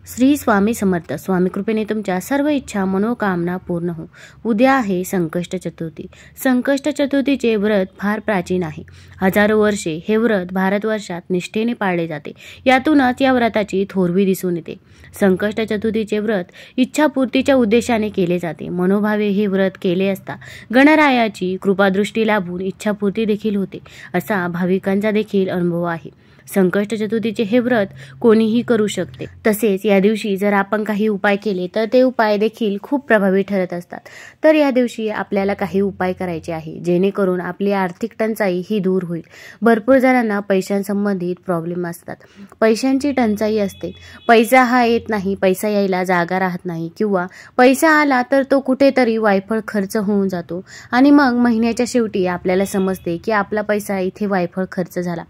श्री स्वामी समर्थ. स्वामी कृपेने तुमच्या सर्व इच्छा मनोकामना पूर्ण हो. उद्या आहे संकष्ट चतुर्थी. संकष्ट चतुर्थीचे व्रत फार प्राचीन आहे. हजारो वर्षे हे व्रत भारतवर्षात निष्ठेने पाळले जाते. यातूनच या व्रताची थोरवी दिसून येते. संकष्ट चतुर्थीचे व्रत इच्छापूर्तीच्या उद्देशाने केले जाते. मनोभावे हे व्रत केले असता गणरायाची कृपादृष्टी लाभून इच्छापूर्ती देखील होते, असा भाविकांचा देखील अनुभव आहे. संकष्ट चतुर्थीचे हे व्रत कोणीही करू शकते. तसेच या दिवशी जर आपण काही उपाय केले तर ते उपाय देखील खूप प्रभावी ठरत असतात. तर या दिवशी आपल्याला काही उपाय करायचे आहे जेणेकरून आपली आर्थिक टंचाई ही दूर होईल. भरपूर जणांना पैशांसंबंधित प्रॉब्लेम असतात. पैशांची टंचाई असते. पैसा हा येत नाही, पैसा यायला जागा राहत नाही, किंवा पैसा आला तर तो कुठेतरी वायफळ खर्च होऊन जातो आणि मग महिन्याच्या शेवटी आपल्याला समजते की आपला पैसा इथे वायफळ खर्च झाला,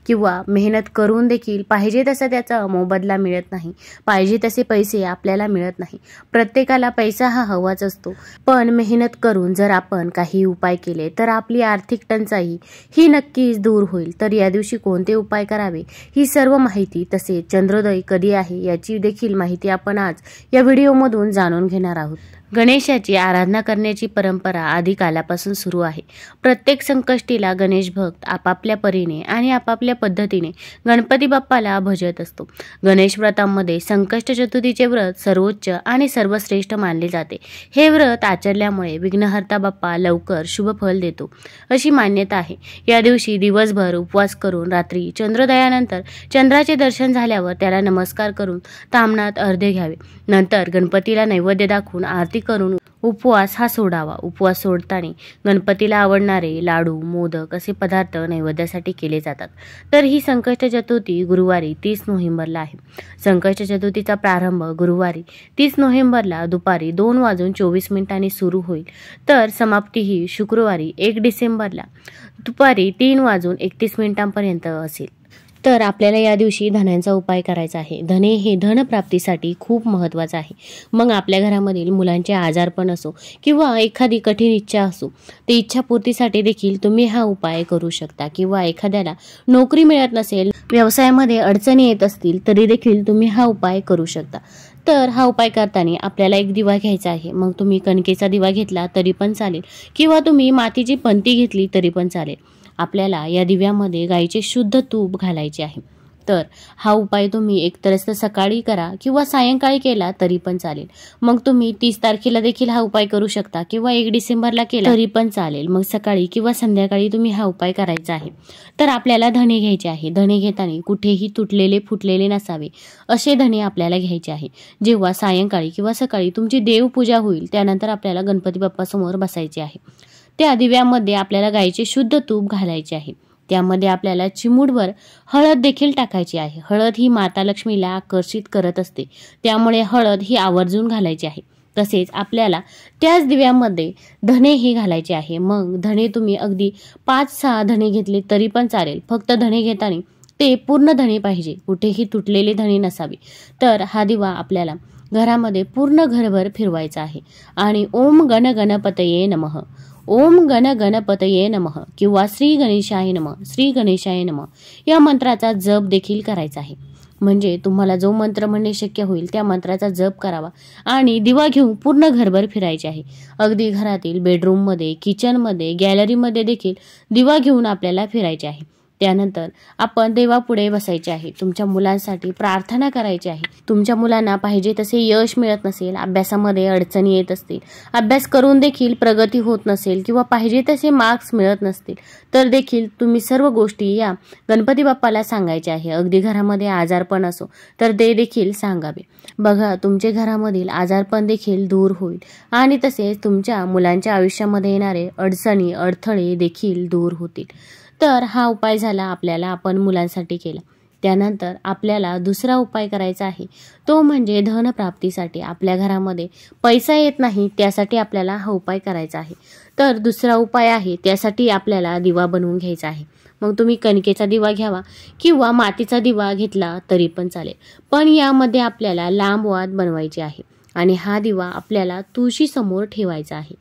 किंवा मेहनत करून देखील पाहिजे तसा त्याचा मोबदला मिळत नाही, पाहिजे तसे पैसे आपल्याला मिळत नाही. प्रत्येकाला पैसा हा हवाच असतो, पण मेहनत करून जर आपण काही उपाय केले तर आपली आर्थिक टंचाई ही नक्कीच दूर होईल. तर या दिवशी कोणते उपाय करावे ही सर्व माहिती, तसेच चंद्रोदय कधी आहे याची देखील माहिती आपण आज या व्हिडिओमधून जाणून घेणार आहोत. गणेशाची आराधना करण्याची परंपरा आदिकालापासून सुरू आहे. प्रत्येक संकष्टीला गणेश भक्त आपापल्या परीने आणि आपापल्या पद्धतीने गणपती बाप्पाला भजत असतो. गणेश व्रतामध्ये संकष्ट चतुर्थीचे व्रत सर्वोच्च आणि सर्वश्रेष्ठ मानले जाते. हे व्रत आचरल्यामुळे विघ्नहर्ता बाप्पा लवकर शुभ फल देतो, अशी मान्यता आहे. या दिवशी दिवसभर उपवास करून रात्री चंद्रोदयानंतर चंद्राचे दर्शन झाल्यावर त्याला नमस्कार करून ताम्हणात अर्घ्य घ्यावे. नंतर गणपतीला नैवेद्य दाखवून आरती करून उपवास हा सोडावा. उपवास सोडताना गणपतीला आवडणारे लाडू, मोदक असे पदार्थ नैवेद्यासाठी केले जातात. तर ही संकष्ट चतुर्थी गुरुवारी 30 नोव्हेंबरला आहे. संकष्ट चतुर्थीचा प्रारंभ गुरुवारी 30 नोव्हेंबरला दुपारी 2:24 सुरू होईल, तर समाप्ती ही शुक्रवारी 1 डिसेंबरला दुपारी 3:31 असेल. तर आपल्याला या दिवशी धन्यांचा उपाय करायचा आहे. धने हे धनप्राप्तीसाठी खूप महत्त्वाचं आहे. मग आपल्या घरामधील मुलांचे आजारपण असो किंवा एखादी कठीण इच्छा असो, ते इच्छापूर्तीसाठी देखील तुम्ही हा उपाय करू शकता. किंवा एखाद्याला नोकरी मिळत नसेल, व्यवसायामध्ये अडचणी येत असतील, तरी देखील तुम्ही हा उपाय करू शकता. तर हा उपाय करताना आपल्याला एक दिवा घ्यायचा आहे. मग तुम्ही कणकेचा दिवा घेतला तरी पण चालेल, किंवा तुम्ही मातीची पंती घेतली तरी पण चालेल. आपल्याला या दिव्यामध्ये गाईचे शुद्ध तूप घालायचे आहे. तर हा उपाय तुम्ही एकतर सकाळी करा किंवा सायंकाळी केला तरी पण चालेल. मग तुम्ही 30 तारखेला देखील हा उपाय करू शकता, किंवा 1 डिसेंबरला केला तरी पण चालेल. मग सकाळी किंवा संध्याकाळी तुम्ही हा उपाय करायचा आहे. तर आपल्याला धणे घ्यायचे आहे. धणे घेताना कुठेही तुटलेले फुटलेले नसावे असे धणे आपल्याला घ्यायचे आहे. जेव्हा सायंकाळी किंवा सकाळी तुमची देवपूजा होईल त्यानंतर आपल्याला गणपती बाप्पासमोर बसायचे आहे. त्या दिव्यामध्ये आपल्याला गाईचे शुद्ध तूप घालायचे आहे. त्यामध्ये आपल्याला चिमूटभर हळद देखील टाकायची आहे. हळद ही माता लक्ष्मीला आकर्षित करत असते, त्यामुळे हळद ही आवर्जून घालायची आहे. तसेच आपल्याला त्याच दिव्यामध्ये धणेही घालायचे आहे. मग धणे तुम्ही अगदी 5-6 धणे घेतले तरी पण चालेल. फक्त धणे घेताना ते पूर्ण धणे पाहिजे, कुठेही तुटलेले धणे नसावे. तर हा दिवा आपल्याला घरामध्ये पूर्ण घरभर फिरवायचा आहे आणि ओम गण गणपतये नमः, ओम गण गणपतये नमः किंवा श्री गणेशाय नमः, श्री गणेशाय नमः या मंत्राचा जप देखील करायचा आहे. म्हणजे तुम्हाला जो मंत्र म्हणणे शक्य होईल त्या मंत्राचा जप करावा आणि दिवा घेऊन पूर्ण घरभर फिरायचे आहे. अगदी घरातील बेडरूममध्ये, किचनमध्ये, गॅलरीमध्ये देखील दिवा घेऊन आपल्याला फिरायचे आहे. त्यानंतर आपण देवापुढे बसायचे आहे. तुमच्या मुलांसाठी प्रार्थना करायची आहे. तुमच्या मुलांना पाहिजे तसे यश मिळत नसेल, अभ्यासामध्ये अडचणी येत असतील, अभ्यास करून देखील प्रगती होत नसेल, किंवा पाहिजे तसे मार्क्स मिळत नसतील, तर देखील तुम्ही सर्व गोष्टी या गणपती बाप्पाला सांगायच्या आहे. अगदी घरामध्ये आजारपण असो तर ते देखील सांगावे. बघा, तुमच्या घरामधील आजारपण देखील दूर होईल आणि तसेच तुमच्या मुलांच्या आयुष्यामध्ये येणारे अडचणी, अडथळे देखील दूर होतील. तर हा उपाय झाला आपल्याला आपण मुलांसाठी केला. त्यानंतर आपल्याला दुसरा उपाय करायचा आहे, तो म्हणजे धनप्राप्तीसाठी. आपल्या घरामध्ये पैसा येत नाही त्यासाठी आपल्याला हा उपाय करायचा आहे. तर दुसरा उपाय आहे, त्यासाठी आपल्याला दिवा बनवून घ्यायचा आहे. मग तुम्ही कणकेचा दिवा घ्यावा किंवा मातीचा दिवा घेतला तरी पण चालेल, पण यामध्ये आपल्याला लांब वात बनवायची आहे आणि हा दिवा आपल्याला तुळशीसमोर ठेवायचा आहे.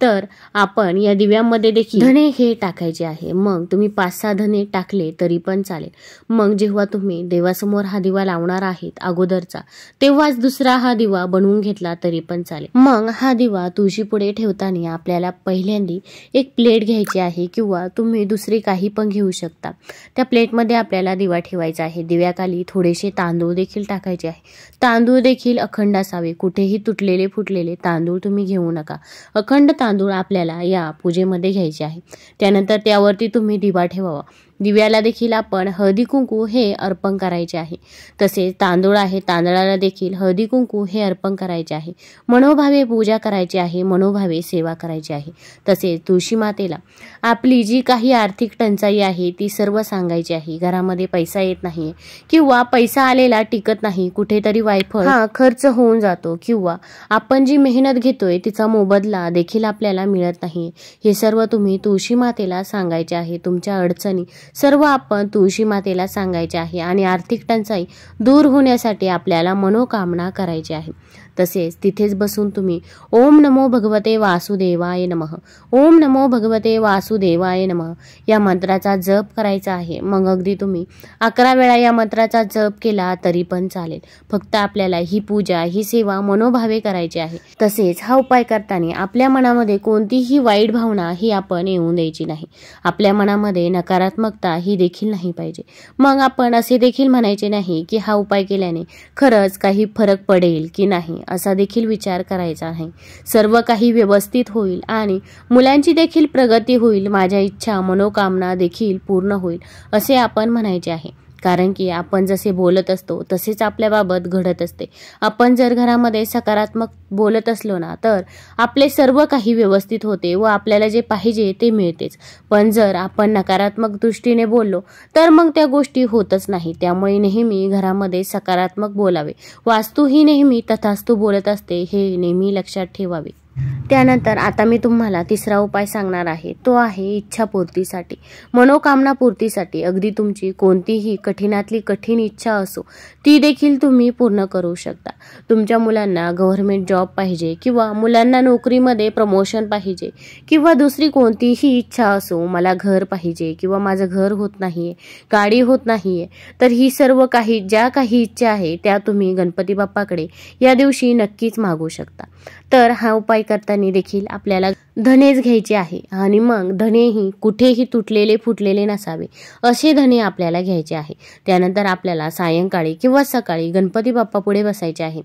तर आपण या दिव्यामध्ये देखील धने हे टाकायचे आहे। मग तुम्ही 5-6 धने टाकले तरी पण चालेल। मग जेव्हा तुम्ही देवासमोर हा दिवा लावणार आहेत अगोदरचा, तेव्हाच दुसरा हा दिवा बनवून घेतला तरी पण चालेल। मग हा दिवा तुळशी पुढे ठेवताना आपल्याला पहिल्यांदी एक प्लेट घ्यायची आहे किंवा तुम्ही दुसरी काही पण घेऊ शकता। त्या प्लेटमध्ये आपल्याला दिवा ठेवायचा आहे। दिव्याखाली थोडेसे तांदूळ देखील टाकायचे आहे। तांदूळ देखील अखंड असावे, कुठेही तुटलेले फुटलेले तांदूळ तुम्ही घेऊ नका। अखंड तांदूळ आपल्याला या पूजेमध्ये घ्यायचे आहे। त्यानंतर त्यावरती तुम्ही दिवा ठेवावा। दिव्याला देखील आपण हळदी कुंकू हे अर्पण करायचे आहे। तसेच तांदूळ आहे, तांदळाला देखील हळदी कुंकू हे अर्पण करायचे आहे। मनोभावे पूजा करायची आहे, मनोभावे सेवा करायची आहे। तसेच तुळशी मातेला आपली जी काही आर्थिक टंचाई आहे ती सर्व सांगायची आहे। घरामध्ये पैसा येत नाही किंवा पैसा आलेला टिकत नाही, कुठेतरी वायफळ हा खर्च होऊन जातो किंवा आपण जी मेहनत घेतोय तिचा मोबदला देखील आपल्याला मिळत नाही, हे सर्व तुम्ही तुळशी मातेला सांगायचे आहे। तुमच्या अडचणी सर्व आपण तुळशी मातेला सांगायचे आहे आणि आर्थिक टंचाई दूर होण्यासाठी आपल्याला मनोकामना करायची आहे। तसेच तिथेच बसून तुम्ही ओम नमो भगवते वासुदेवाय नमः, ओम नमो भगवते वासुदेवाय नमः या मंत्राचा जप करायचा आहे। मग अगदी तुम्ही 11 वेळा या मंत्राचा जप केला तरी पण चालेल। फक्त आपल्याला ही पूजा, ही सेवा मनोभावे करायची आहे। तसेच हा उपाय करताना आपल्या मनामध्ये कोणतीही वाईट भावना ही आपण येऊ द्यायची नाही। आपल्या मनामध्ये नकारात्मकता ही देखील नाही पाहिजे। मग आपण असे देखील म्हणायचे नाही की हा उपाय केल्याने खरंच काही फरक पडेल की नाही, असा देखील विचार करायचा नाही। सर्व काही व्यवस्थित होईल आणि मुलांची देखील प्रगती होईल, माझ्या इच्छा मनोकामना देखील पूर्ण होईल असे आपण म्हणायचे आहे। कारण की आपण जसे बोलत असतो तसेच आपल्याबाबत घडत असते। आपण जर घरामध्ये सकारात्मक बोलत असलो ना तर आपले सर्व काही व्यवस्थित होते व आपल्याला जे पाहिजे ते मिळतेच। पण जर आपण नकारात्मक दृष्टीने बोललो तर मग त्या गोष्टी होतच नाही। त्यामुळे नेहमी घरामध्ये सकारात्मक बोलावे। वास्तू ही नेहमी तथास्तु बोलत असते, हे नेहमी लक्षात ठेवावे। त्यानंतर आता मी तुम्हाला तिसरा उपाय सांगणार आहे, तो आहे इच्छापूर्तीसाठी, मनोकामना पूर्तीसाठी। अगदी तुमची कोणतीही कठीणातली कठीण इच्छा असो ती देखील तुम्ही पूर्ण करू शकता। तुमच्या मुलांना गव्हर्नमेंट जॉब पाहिजे किंवा मुलांना नोकरीमध्ये प्रमोशन पाहिजे किंवा दुसरी कोणतीही इच्छा असो, मला घर पाहिजे किंवा माझं घर होत नाहीये, गाडी होत नाहीये, तर ही सर्व काही ज्या काही इच्छा आहे त्या तुम्ही गणपती बाप्पाकडे या दिवशी नक्कीच मागू शकता। तर हा उपाय करताना देखील आपल्याला धनेच घ्यायचे आहे आणि मग धनेही कुठेही तुटलेले फुटलेले नसावे असे धने आपल्याला घ्यायचे आहे। त्यानंतर आपल्याला सायंकाळी किंवा सकाळी गणपती बाप्पा पुढे बसायचे आहे।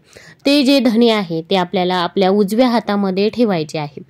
ते जे धने आहे ते आपल्याला आपल्या उजव्या हातामध्ये ठेवायचे आहे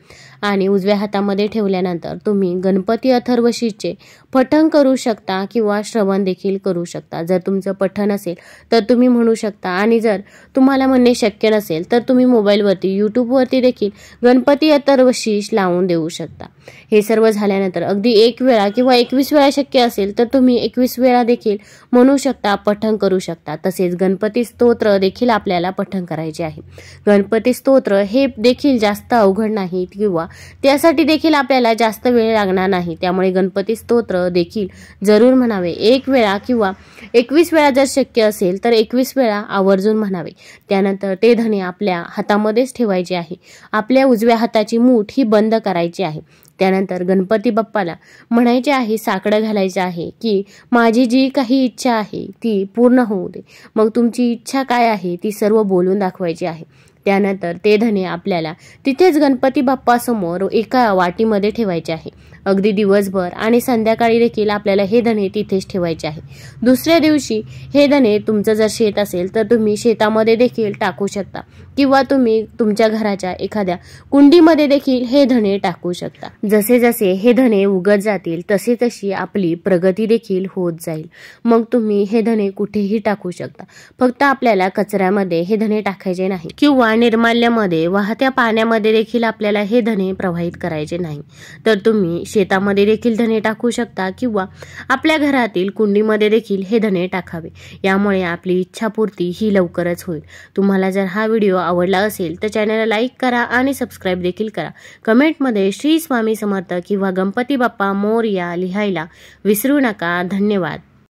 आणि उजव्या हातामध्ये ठेवल्यानंतर तुम्ही गणपती अथर्वशीचे पठण करू शकता किंवा श्रवण देखील करू शकता। जर तुमचं पठण असेल तर तुम्ही म्हणू शकता आणि जर तुम्हाला म्हणणे शक्य नसेल तर तुम्ही मोबाईलवरती यूट्यूबवरती देखील गणपती अथर्वशीष लावून देऊ शकता। हे सर्व झाल्यानंतर अगदी 1 वेळा किंवा 21 वेळा शक्य असेल तर तुम्ही 21 वेळा देखील म्हणू शकता, पठण करू शकता। तसेच गणपती स्तोत्र देखील आपल्याला पठण करायचे आहे। गणपती स्तोत्र हे देखील जास्त अवघड नाही किंवा त्यासाठी देखील आपल्याला जास्त वेळ लागणार नाही, त्यामुळे गणपती स्तोत्र देखील जरूर म्हणावे। 1 वेळा किंवा 21 वेळा जर शक्य असेल तर 21 वेळा आवर्जून म्हणावे। त्यानंतर ते धने आपल्या हातामध्येच ठेवायचे आहे। आपल्या उजव्या हाताची मूठ ही बंद करायची आहे। त्यानंतर गणपती बाप्पाला म्हणायचे आहे, साकडं घालायचं आहे की माझी जी काही इच्छा आहे ती पूर्ण होऊ दे। मग तुमची इच्छा काय आहे ती सर्व बोलून दाखवायची आहे। त्यानंतर ते धने आपल्याला तिथेच गणपती बाप्पा समोर एका वाटीमध्ये ठेवायचे आहे। अगदी दिवसभर आणि संध्याकाळी देखील आपल्याला हे धने तिथेच ठेवायचे आहे। दुसऱ्या दिवशी हे धने तुमचं जर शेत असेल तर तुम्ही शेतामध्ये देखील टाकू शकता किंवा तुम्ही तुमच्या घराच्या एखाद्या कुंडीमध्ये देखील हे धने टाकू शकता। जसे जसे हे धने उगत जातील तसे तशी आपली प्रगती देखील होत जाईल। मग तुम्ही हे धने कुठेही टाकू शकता, फक्त आपल्याला कचऱ्यामध्ये हे धने टाकायचे नाही किंवा निर्माल्यामध्ये वाहत्या पाण्यामध्ये देखील आपल्याला हे धने प्रवाहित करायचे नाही। तर तुम्ही शेतामध्ये देखील धने टाकू शकता किंवा आपल्या घरातील कुंडीमध्ये देखील हे धने टाकावे। यामुळे आपली इच्छापूर्ती ही लवकरच होईल। तुम्हाला जर हा व्हिडिओ आवडला असेल तर चॅनलला लाईक करा आणि सबस्क्राईब देखील करा। कमेंटमध्ये श्री स्वामी समर्थ किंवा गणपती बाप्पा मोरया लिहायला विसरू नका। धन्यवाद।